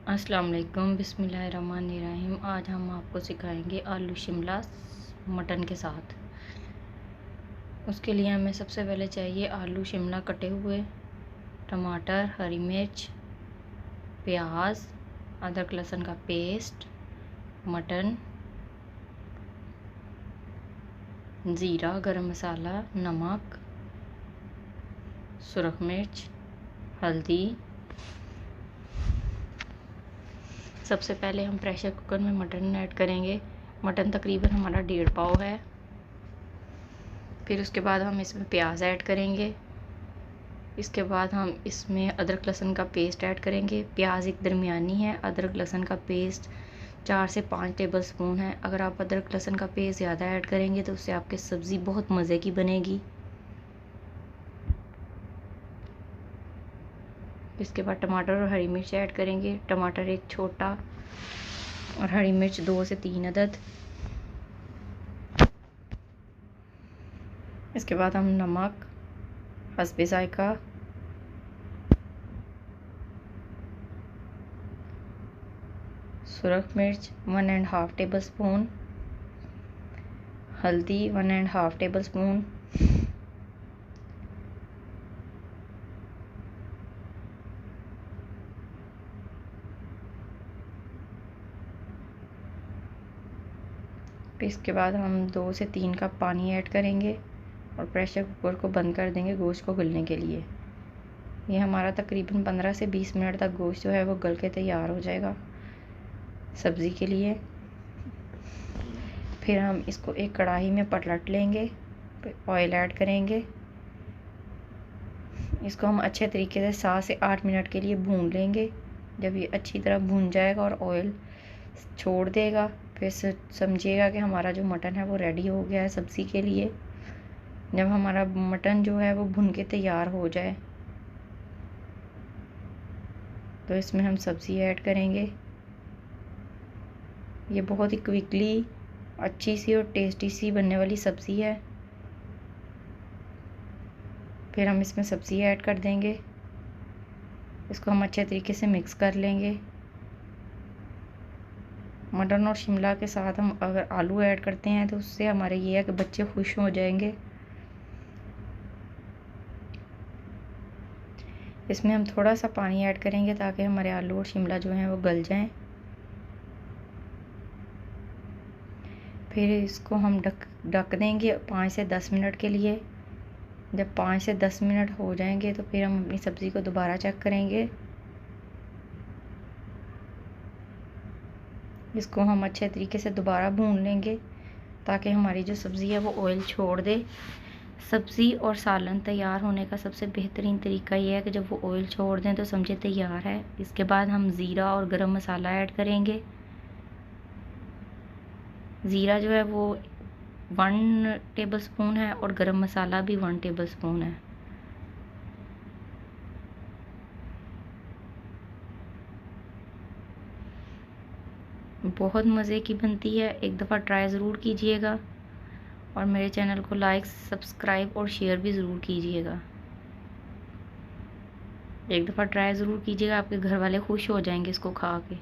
अस्सलाम वालेकुम, बिस्मिल्लाहिर्रहमानिर्रहीम। आज हम आपको सिखाएंगे आलू शिमला मटन के साथ। उसके लिए हमें सबसे पहले चाहिए आलू शिमला कटे हुए, टमाटर, हरी मिर्च, प्याज, अदरक लहसुन का पेस्ट, मटन, ज़ीरा, गरम मसाला, नमक, सुरख मिर्च, हल्दी। सबसे पहले हम प्रेशर कुकर में मटन ऐड करेंगे। मटन तकरीबन हमारा 1.5 पाव है। फिर उसके बाद हम इसमें प्याज ऐड करेंगे। इसके बाद हम इसमें अदरक लहसुन का पेस्ट ऐड करेंगे। प्याज एक दरमियानी है, अदरक लहसुन का पेस्ट 4 से 5 टेबल स्पून है। अगर आप अदरक लहसुन का पेस्ट ज़्यादा ऐड करेंगे तो उससे आपकी सब्ज़ी बहुत मज़े की बनेगी। इसके बाद टमाटर और हरी मिर्च ऐड करेंगे। टमाटर एक छोटा और हरी मिर्च 2 से 3 अदद। इसके बाद हम नमक हस्बे जायका, सुरख मिर्च 1.5 टेबल स्पून, हल्दी 1.5 टेबल स्पून, इसके बाद हम 2 से 3 कप पानी ऐड करेंगे और प्रेशर कुकर को बंद कर देंगे गोश्त को गलने के लिए। ये हमारा तकरीबन 15 से 20 मिनट तक गोश्त जो है वो गल के तैयार हो जाएगा सब्ज़ी के लिए। फिर हम इसको एक कढ़ाई में पलट लेंगे, ऑयल ऐड करेंगे। इसको हम अच्छे तरीके से 7 से 8 मिनट के लिए भून लेंगे। जब ये अच्छी तरह भून जाएगा और ऑयल छोड़ देगा, फिर समझिएगा कि हमारा जो मटन है वो रेडी हो गया है सब्ज़ी के लिए। जब हमारा मटन जो है वो भुन के तैयार हो जाए तो इसमें हम सब्ज़ी ऐड करेंगे। ये बहुत ही क्विकली अच्छी सी और टेस्टी सी बनने वाली सब्ज़ी है। फिर हम इसमें सब्ज़ी ऐड कर देंगे। इसको हम अच्छे तरीके से मिक्स कर लेंगे। मटन और शिमला के साथ हम अगर आलू ऐड करते हैं तो उससे हमारे ये है कि बच्चे खुश हो जाएंगे। इसमें हम थोड़ा सा पानी ऐड करेंगे ताकि हमारे आलू और शिमला जो हैं वो गल जाएं। फिर इसको हम ढक देंगे 5 से 10 मिनट के लिए। जब 5 से 10 मिनट हो जाएंगे तो फिर हम अपनी सब्ज़ी को दोबारा चेक करेंगे। इसको हम अच्छे तरीके से दोबारा भून लेंगे ताकि हमारी जो सब्ज़ी है वो ऑयल छोड़ दे। सब्ज़ी और सालन तैयार होने का सबसे बेहतरीन तरीका ये है कि जब वो ऑयल छोड़ दें तो समझे तैयार है। इसके बाद हम ज़ीरा और गरम मसाला ऐड करेंगे। ज़ीरा जो है वो 1 टेबल स्पून है और गरम मसाला भी 1 टेबल स्पून है। बहुत मज़े की बनती है, एक दफ़ा ट्राई ज़रूर कीजिएगा और मेरे चैनल को लाइक, सब्सक्राइब और शेयर भी ज़रूर कीजिएगा। एक दफ़ा ट्राई ज़रूर कीजिएगा, आपके घर वाले खुश हो जाएंगे इसको खा के।